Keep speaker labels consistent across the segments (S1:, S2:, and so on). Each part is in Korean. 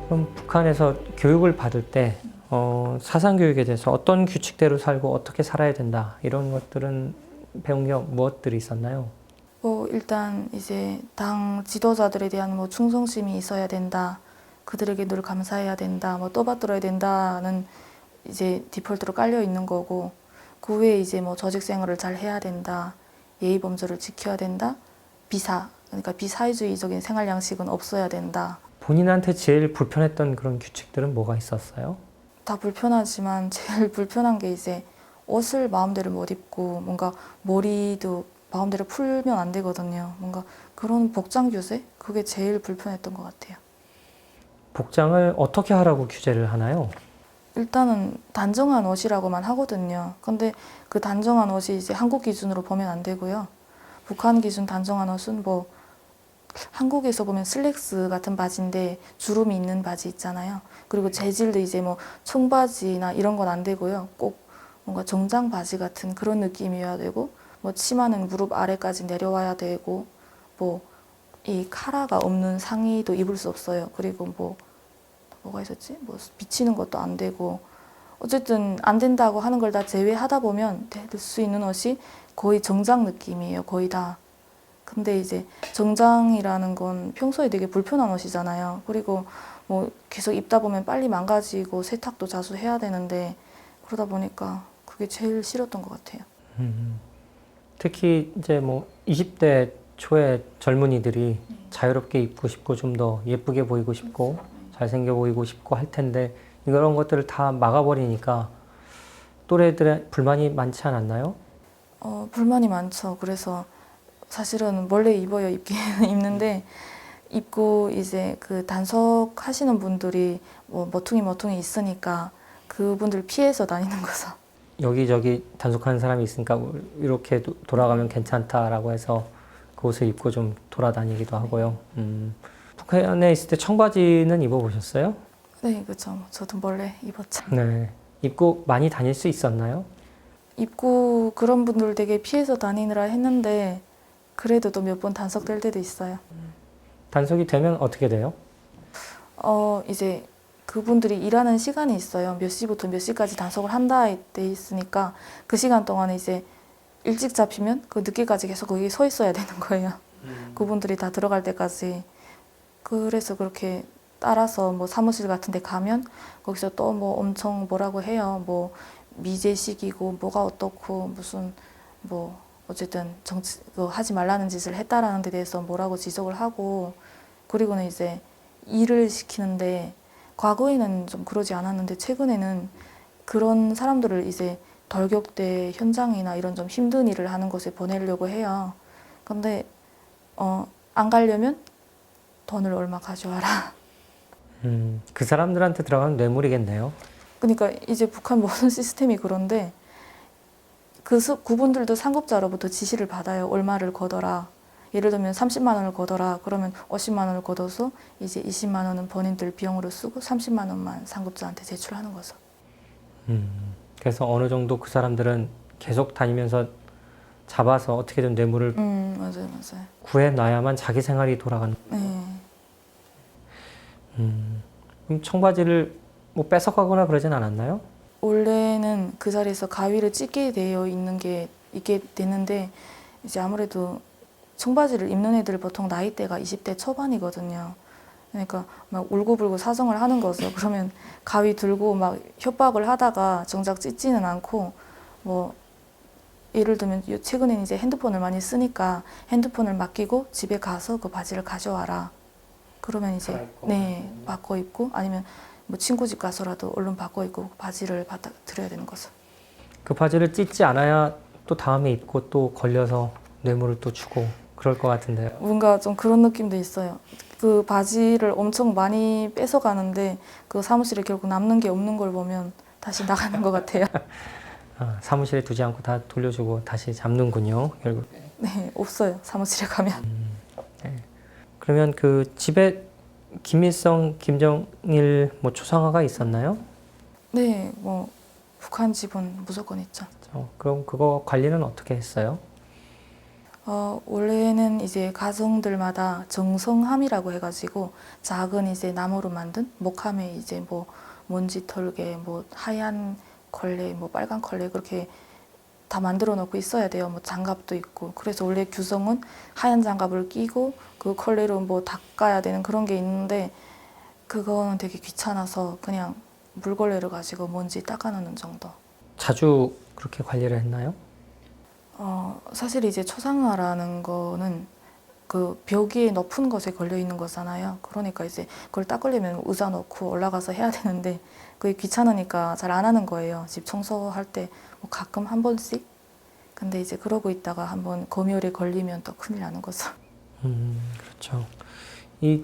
S1: 그럼 북한에서 교육을 받을 때 사상교육에 대해서 어떤 규칙대로 살고 어떻게 살아야 된다 이런 것들은 배운 게 무엇들이 있었나요?
S2: 뭐 일단 이제 당 지도자들에 대한 뭐 충성심이 있어야 된다. 그들에게 늘 감사해야 된다. 뭐 떠받들어야 된다는 이제 디폴트로 깔려 있는 거고 그 외에 이제 뭐 조직 생활을 잘 해야 된다. 예의 범절을 지켜야 된다. 그러니까 비사회주의적인 생활 양식은 없어야 된다.
S1: 본인한테 제일 불편했던 그런 규칙들은 뭐가 있었어요?
S2: 다 불편하지만 제일 불편한 게 이제 옷을 마음대로 못 입고 뭔가 머리도 마음대로 풀면 안 되거든요. 뭔가 그런 복장 규제? 그게 제일 불편했던 것 같아요.
S1: 복장을 어떻게 하라고 규제를 하나요?
S2: 일단은 단정한 옷이라고만 하거든요. 근데 그 단정한 옷이 이제 한국 기준으로 보면 안 되고요. 북한 기준 단정한 옷은 뭐 한국에서 보면 슬랙스 같은 바지인데 주름이 있는 바지 있잖아요. 그리고 재질도 이제 뭐 청바지나 이런 건 안 되고요. 꼭 뭔가 정장 바지 같은 그런 느낌이어야 되고 뭐 치마는 무릎 아래까지 내려와야 되고 뭐 이 카라가 없는 상의도 입을 수 없어요. 그리고 뭐가 있었지? 뭐 비치는 것도 안 되고 어쨌든 안 된다고 하는 걸 다 제외하다 보면 될 수 있는 옷이 거의 정장 느낌이에요. 거의 다. 근데 이제 정장이라는 건 평소에 되게 불편한 옷이잖아요. 그리고 뭐 계속 입다 보면 빨리 망가지고 세탁도 자주 해야 되는데 그러다 보니까 그게 제일 싫었던 것 같아요.
S1: 특히 이제 뭐 20대 초의 젊은이들이 자유롭게 입고 싶고 좀 더 예쁘게 보이고 싶고 잘생겨 보이고 싶고 할 텐데 이런 것들을 다 막아버리니까 또래들의 불만이 많지 않았나요?
S2: 불만이 많죠. 그래서 사실은 몰래 입어요. 입긴 입는데 입고 이제 그 단속하시는 분들이 뭐 머퉁이 있으니까 그분들 피해서 다니는 거죠.
S1: 여기저기 단속하는 사람이 있으니까 이렇게 돌아가면 괜찮다라고 해서 그 옷을 입고 좀 돌아다니기도 하고요. 북한에 있을 때 청바지는 입어보셨어요?
S2: 네, 그렇죠. 저도 몰래 입었죠.
S1: 네. 입고 많이 다닐 수 있었나요?
S2: 입고 그런 분들 되게 피해서 다니느라 했는데 그래도 또 몇 번 단속될 때도 있어요.
S1: 단속이 되면 어떻게 돼요?
S2: 이제 그분들이 일하는 시간이 있어요. 몇 시부터 몇 시까지 단속을 한다 돼 있으니까 그 시간 동안에 이제 일찍 잡히면 그 늦게까지 계속 거기 서 있어야 되는 거예요. 그분들이 다 들어갈 때까지. 그래서 그렇게 따라서 뭐 사무실 같은 데 가면 거기서 또 뭐 엄청 뭐라고 해요. 뭐 미제식이고 뭐가 어떻고 무슨 뭐 어쨌든 정치 하지 말라는 짓을 했다라는 데 대해서 뭐라고 지적을 하고 그리고는 이제 일을 시키는데 과거에는 좀 그러지 않았는데 최근에는 그런 사람들을 이제 돌격대 현장이나 이런 좀 힘든 일을 하는 곳에 보내려고 해요. 근데 안 가려면 돈을 얼마 가져와라.
S1: 그 사람들한테 들어가는 뇌물이겠네요.
S2: 그러니까 이제 북한 모든 시스템이 그런데 그분들도 상급자로부터 지시를 받아요. 얼마를 걷어라. 예를 들면 30만 원을 걷어라. 그러면 50만 원을 걷어서 이제 20만 원은 본인들 비용으로 쓰고 30만 원만 상급자한테 제출하는 거죠.
S1: 그래서 어느 정도 그 사람들은 계속 다니면서 잡아서 어떻게든 뇌물을
S2: 맞아요.
S1: 구해놔야만 자기 생활이 돌아가는.
S2: 네.
S1: 그럼 청바지를 뭐 뺏어가거나 그러진 않았나요?
S2: 원래는 그 자리에서 가위를 찢게 되어 있게 되는데 이제 아무래도 청바지를 입는 애들 보통 나이대가 20대 초반이거든요. 그러니까 막 울고불고 사정을 하는 거죠. 그러면 가위 들고 막 협박을 하다가 정작 찢지는 않고 뭐 예를 들면 최근에는 이제 핸드폰을 많이 쓰니까 핸드폰을 맡기고 집에 가서 그 바지를 가져와라. 그러면 이제 네 바꿔 입고 아니면 뭐 친구 집 가서라도 얼른 바꿔 입고 바지를 받아 드려야 되는 거죠.
S1: 그 바지를 찢지 않아야 또 다음에 입고 또 걸려서 뇌물을 또 주고 그럴 것 같은데요.
S2: 뭔가 좀 그런 느낌도 있어요. 그 바지를 엄청 많이 뺏어가는데 그 사무실에 결국 남는 게 없는 걸 보면 다시 나가는 것 같아요.
S1: 사무실에 두지 않고 다 돌려주고 다시 잡는군요, 결국.
S2: 네, 없어요. 사무실에 가면.
S1: 네. 그러면 그 집에 김일성, 김정일 뭐 초상화가 있었나요?
S2: 네, 뭐 북한 집은 무조건 있죠.
S1: 그럼 그거 관리는 어떻게 했어요?
S2: 원래는 이제 가정들마다 정성함이라고 해가지고 작은 이제 나무로 만든 목함에 이제 뭐 먼지 털개, 뭐 하얀 걸레, 뭐 빨간 걸레 그렇게 다 만들어 놓고 있어야 돼요. 뭐 장갑도 있고. 그래서 원래 규정은 하얀 장갑을 끼고 그 걸레로 뭐 닦아야 되는 그런 게 있는데 그거는 되게 귀찮아서 그냥 물걸레를 가지고 먼지 닦아놓는 정도.
S1: 자주 그렇게 관리를 했나요?
S2: 사실 이제 초상화라는 거는 그 벽이 높은 것에 걸려 있는 거잖아요. 그러니까 이제 그걸 닦으려면 의자 놓고 올라가서 해야 되는데 그게 귀찮으니까 잘 안 하는 거예요. 집 청소할 때 뭐 가끔 한 번씩. 근데 이제 그러고 있다가 한번 검열에 걸리면 또 큰일 나는 거죠.
S1: 그렇죠. 이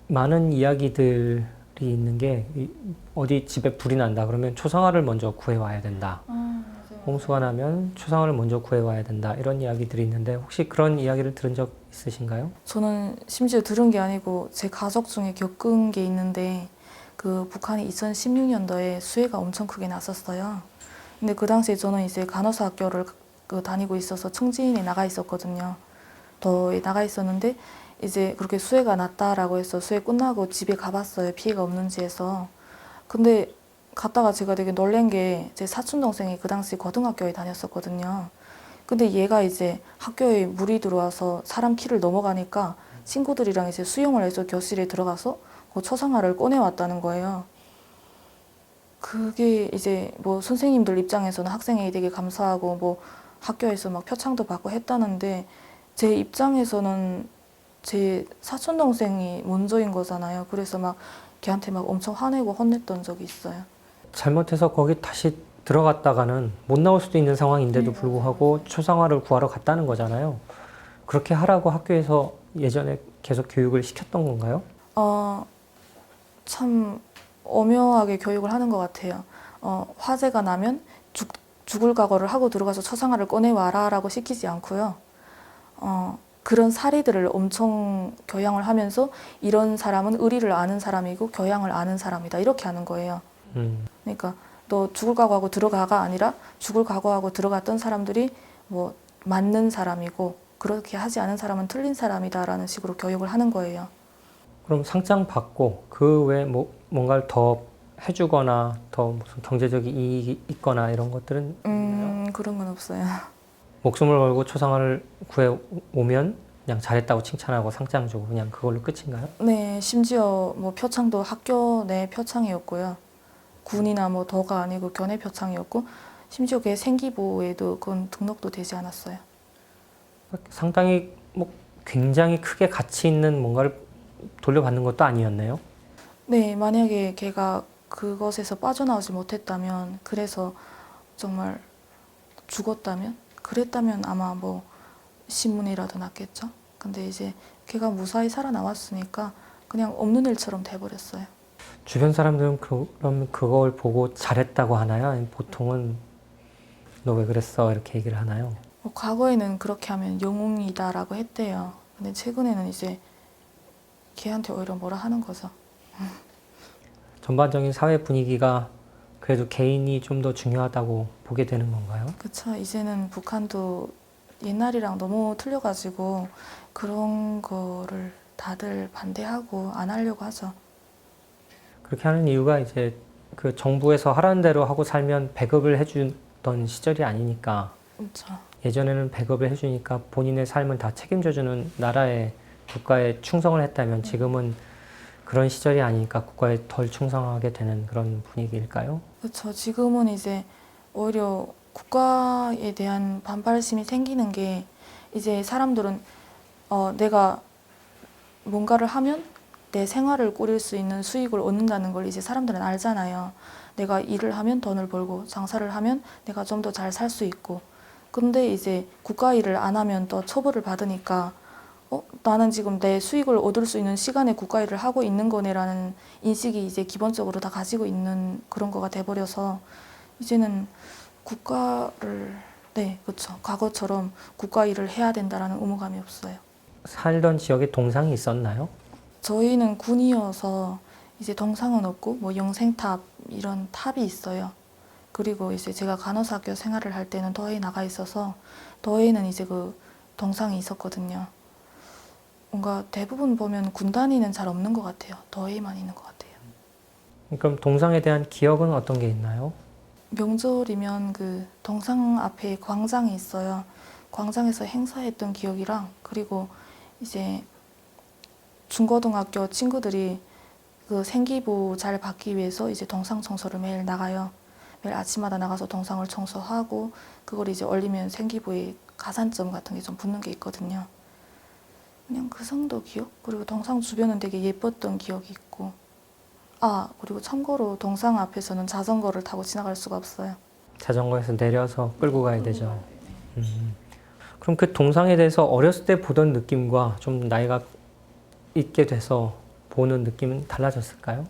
S1: 많은 이야기들이 있는 게 어디 집에 불이 난다 그러면 초상화를 먼저 구해와야 된다. 홍수가 나면 초상화를 먼저 구해와야 된다. 이런 이야기들이 있는데 혹시 그런 이야기를 들은 적 있으신가요?
S2: 저는 심지어 들은 게 아니고 제 가족 중에 겪은 게 있는데 그 북한이 2016년도에 수해가 엄청 크게 났었어요. 근데 그 당시에 저는 이제 간호사 학교를 다니고 있어서 청진에 나가 있었거든요. 더에 나가 있었는데 이제 그렇게 수해가 났다라고 해서 수해 끝나고 집에 가봤어요. 피해가 없는지 해서. 근데 갔다가 제가 되게 놀란 게 제 사촌 동생이 그 당시 고등학교에 다녔었거든요. 근데 얘가 이제 학교에 물이 들어와서 사람 키를 넘어가니까 친구들이랑 이제 수영을 해서 교실에 들어가서 그 초상화를 꺼내왔다는 거예요. 그게 이제 뭐 선생님들 입장에서는 학생에게 되게 감사하고 뭐 학교에서 막 표창도 받고 했다는데 제 입장에서는 제 사촌 동생이 먼저인 거잖아요. 그래서 막 걔한테 막 엄청 화내고 혼냈던 적이 있어요.
S1: 잘못해서 거기 다시 들어갔다가는 못 나올 수도 있는 상황인데도 불구하고 초상화를 구하러 갔다는 거잖아요. 그렇게 하라고 학교에서 예전에 계속 교육을 시켰던 건가요?
S2: 참 오묘하게 교육을 하는 것 같아요. 화재가 나면 죽을 각오를 하고 들어가서 초상화를 꺼내와라라고 시키지 않고요. 그런 사례들을 엄청 교양을 하면서 이런 사람은 의리를 아는 사람이고 교양을 아는 사람이다 이렇게 하는 거예요. 그러니까 너 죽을 각오하고 들어가가 아니라 죽을 각오하고 들어갔던 사람들이 뭐 맞는 사람이고 그렇게 하지 않은 사람은 틀린 사람이다라는 식으로 교육을 하는 거예요.
S1: 그럼 상장 받고 그 외에 뭐 뭔가를 더 해주거나 더 무슨 경제적인 이익이 있거나 이런 것들은
S2: 그런 건 없어요.
S1: 목숨을 걸고 초상화를 구해 오면 그냥 잘했다고 칭찬하고 상장 주고 그냥 그걸로 끝인가요?
S2: 네, 심지어 뭐 표창도 학교 내 표창이었고요. 군이나 뭐 도가 아니고 교내 표창이었고 심지어 그게 생기부에도 그건 등록도 되지 않았어요.
S1: 상당히 뭐 굉장히 크게 가치 있는 뭔가를 돌려받는 것도 아니었네요.
S2: 네, 만약에 걔가 그것에서 빠져나오지 못했다면 그래서 정말 죽었다면 그랬다면 아마 뭐 신문이라도 났겠죠. 근데 이제 걔가 무사히 살아남았으니까 그냥 없는 일처럼 돼버렸어요.
S1: 주변 사람들은 그럼 그걸 보고 잘했다고 하나요? 아니면 보통은 너 왜 그랬어? 이렇게 얘기를 하나요?
S2: 뭐 과거에는 그렇게 하면 영웅이다라고 했대요. 근데 최근에는 이제 걔한테 오히려 뭐라 하는 거죠.
S1: 전반적인 사회 분위기가 그래도 개인이 좀 더 중요하다고 보게 되는 건가요?
S2: 그쵸. 이제는 북한도 옛날이랑 너무 틀려가지고 그런 거를 다들 반대하고 안 하려고 하죠.
S1: 그렇게 하는 이유가 이제 그 정부에서 하라는 대로 하고 살면 배급을 해주던 시절이 아니니까
S2: 그렇죠.
S1: 예전에는 배급을 해주니까 본인의 삶을 다 책임져주는 나라에 국가에 충성을 했다면 지금은 그런 시절이 아니니까 국가에 덜 충성하게 되는 그런 분위기일까요?
S2: 그렇죠. 지금은 이제 오히려 국가에 대한 반발심이 생기는 게 이제 사람들은 내가 뭔가를 하면 내 생활을 꾸릴 수 있는 수익을 얻는다는 걸 이제 사람들은 알잖아요. 내가 일을 하면 돈을 벌고 장사를 하면 내가 좀 더 잘 살 수 있고. 근데 이제 국가 일을 안 하면 또 처벌을 받으니까 나는 지금 내 수익을 얻을 수 있는 시간에 국가 일을 하고 있는 거네라는 인식이 이제 기본적으로 다 가지고 있는 그런 거가 돼버려서 이제는 국가를 네, 그렇죠. 과거처럼 국가 일을 해야 된다라는 의무감이 없어요.
S1: 살던 지역에 동상이 있었나요?
S2: 저희는 군이어서 이제 동상은 없고 뭐 영생탑 이런 탑이 있어요. 그리고 이제 제가 간호사 학교 생활을 할 때는 더에 나가 있어서 더에는 이제 그 동상이 있었거든요. 뭔가 대부분 보면 군단위는 잘 없는 것 같아요. 더해만 있는 것 같아요.
S1: 그럼 동상에 대한 기억은 어떤 게 있나요?
S2: 명절이면 그 동상 앞에 광장이 있어요. 광장에서 행사했던 기억이랑 그리고 이제 중고등학교 친구들이 그 생기부 잘 받기 위해서 이제 동상 청소를 매일 나가요. 매일 아침마다 나가서 동상을 청소하고 그걸 이제 올리면 생기부에 가산점 같은 게 좀 붙는 게 있거든요. 그냥 그 정도 기억? 그리고 동상 주변은 되게 예뻤던 기억이 있고 그리고 참고로 동상 앞에서는 자전거를 타고 지나갈 수가 없어요.
S1: 자전거에서 내려서 끌고 가야 되죠. 그럼 그 동상에 대해서 어렸을 때 보던 느낌과 좀 나이가 있게 돼서 보는 느낌은 달라졌을까요?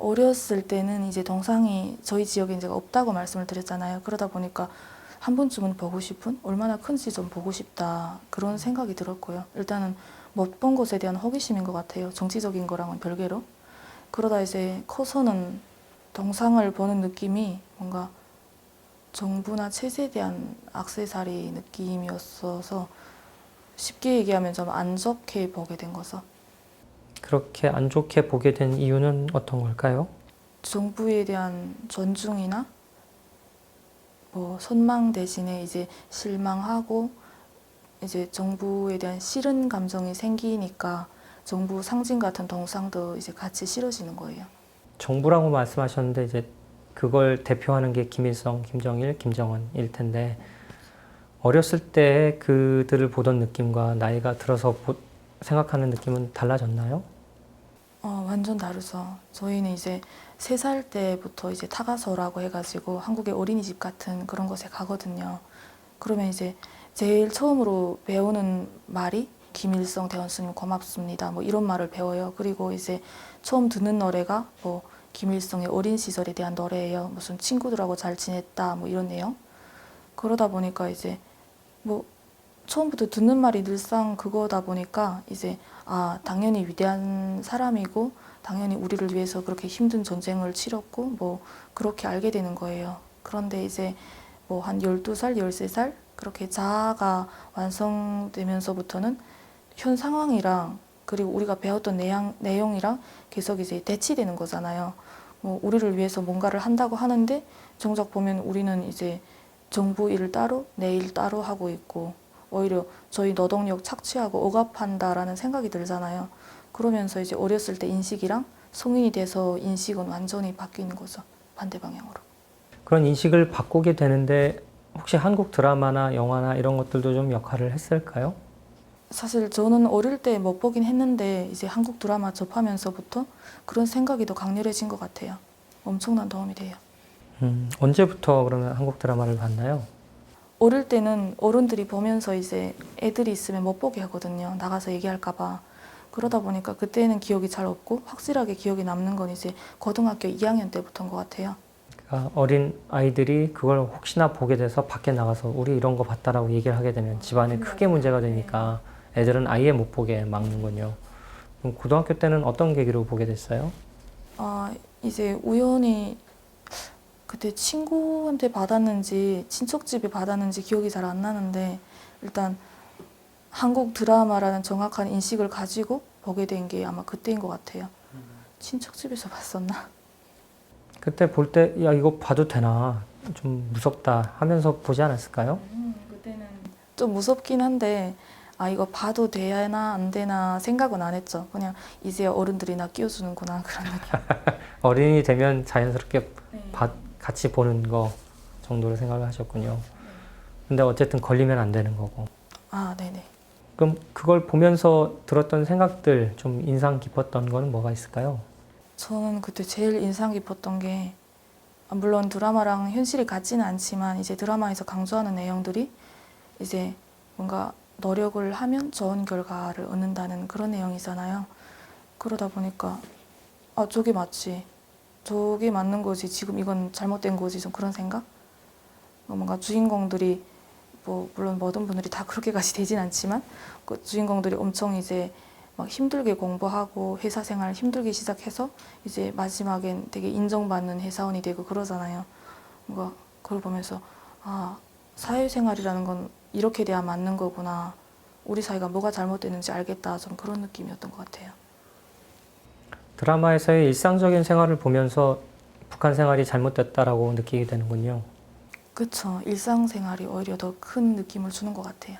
S2: 어렸을 때는 이제 동상이 저희 지역에 이제 없다고 말씀을 드렸잖아요. 그러다 보니까 한 번쯤은 보고 싶은, 얼마나 큰지 좀 보고 싶다 그런 생각이 들었고요. 일단은 못 본 것에 대한 호기심인 것 같아요. 정치적인 거랑은 별개로. 그러다 이제 커서는 동상을 보는 느낌이 뭔가 정부나 체제에 대한 액세서리 느낌이었어서 쉽게 얘기하면 좀 안 좋게 보게 된 거죠.
S1: 그렇게 안 좋게 보게 된 이유는 어떤 걸까요?
S2: 정부에 대한 존중이나 뭐 선망 대신에 이제 실망하고 이제 정부에 대한 싫은 감정이 생기니까 정부 상징 같은 동상도 이제 같이 싫어지는 거예요.
S1: 정부라고 말씀하셨는데 이제 그걸 대표하는 게 김일성, 김정일, 김정은일 텐데 어렸을 때 그들을 보던 느낌과 나이가 들어서 생각하는 느낌은 달라졌나요?
S2: 완전 다르죠. 저희는 이제 3살 때부터 이제 타가서라고 해가지고 한국의 어린이집 같은 그런 곳에 가거든요. 그러면 이제 제일 처음으로 배우는 말이 김일성 대원수님 고맙습니다. 뭐 이런 말을 배워요. 그리고 이제 처음 듣는 노래가 뭐 김일성의 어린 시절에 대한 노래예요. 무슨 친구들하고 잘 지냈다 뭐 이런 내용. 그러다 보니까 이제 뭐 처음부터 듣는 말이 늘상 그거다 보니까 이제 당연히 위대한 사람이고 당연히 우리를 위해서 그렇게 힘든 전쟁을 치렀고 뭐 그렇게 알게 되는 거예요. 그런데 이제 뭐 한 12살, 13살 그렇게 자아가 완성되면서부터는 현 상황이랑 그리고 우리가 배웠던 내용이랑 계속 이제 대치되는 거잖아요. 뭐 우리를 위해서 뭔가를 한다고 하는데 정작 보면 우리는 이제 정부 일 따로 내 일 따로 하고 있고 오히려 저희 노동력 착취하고 억압한다라는 생각이 들잖아요. 그러면서 이제 어렸을 때 인식이랑 성인이 돼서 인식은 완전히 바뀌는 거죠. 반대 방향으로.
S1: 그런 인식을 바꾸게 되는데 혹시 한국 드라마나 영화나 이런 것들도 좀 역할을 했을까요?
S2: 사실 저는 어릴 때 못 보긴 했는데 이제 한국 드라마 접하면서부터 그런 생각이 더 강렬해진 것 같아요. 엄청난 도움이 돼요.
S1: 언제부터 그러면 한국 드라마를 봤나요?
S2: 어릴 때는 어른들이 보면서 이제 애들이 있으면 못 보게 하거든요. 나가서 얘기할까 봐. 그러다 보니까 그때는 기억이 잘 없고 확실하게 기억이 남는 건 이제 고등학교 2학년 때부터인 것 같아요.
S1: 그러니까 어린 아이들이 그걸 혹시나 보게 돼서 밖에 나가서 우리 이런 거 봤다라고 얘기를 하게 되면 집안에 크게 문제가 되니까 애들은 아예 못 보게 막는군요. 그럼 고등학교 때는 어떤 계기로 보게 됐어요?
S2: 이제 우연히 그때 친구한테 받았는지 친척집에 받았는지 기억이 잘 안 나는데 일단 한국 드라마라는 정확한 인식을 가지고 보게 된 게 아마 그때인 것 같아요. 친척집에서 봤었나?
S1: 그때 볼 때 야 이거 봐도 되나 좀 무섭다 하면서 보지 않았을까요?
S2: 그때는 좀 무섭긴 한데 이거 봐도 되나 안 되나 생각은 안 했죠. 그냥 이제 어른들이 나 끼워주는구나 그런 느낌.
S1: 어린이 되면 자연스럽게
S2: 네.
S1: 같이 보는 거 정도로 생각을 하셨군요. 근데 어쨌든 걸리면 안 되는 거고.
S2: 네네.
S1: 그럼 그걸 보면서 들었던 생각들 좀 인상 깊었던 거는 뭐가 있을까요?
S2: 저는 그때 제일 인상 깊었던 게 물론 드라마랑 현실이 같지는 않지만 이제 드라마에서 강조하는 내용들이 이제 뭔가 노력을 하면 좋은 결과를 얻는다는 그런 내용이잖아요. 그러다 보니까 저게 맞지. 저게 맞는 거지. 지금 이건 잘못된 거지. 좀 그런 생각? 뭔가 주인공들이 뭐 물론 모든 분들이 다 그렇게까지 되진 않지만 그 주인공들이 엄청 이제 막 힘들게 공부하고 회사 생활 힘들게 시작해서 이제 마지막엔 되게 인정받는 회사원이 되고 그러잖아요. 뭔가 그걸 보면서 사회생활이라는 건 이렇게 돼야 맞는 거구나. 우리 사이가 뭐가 잘못됐는지 알겠다. 좀 그런 느낌이었던 것 같아요.
S1: 드라마에서의 일상적인 생활을 보면서 북한 생활이 잘못됐다라고 느끼게 되는군요.
S2: 그쵸. 일상생활이 오히려 더 큰 느낌을 주는 것 같아요.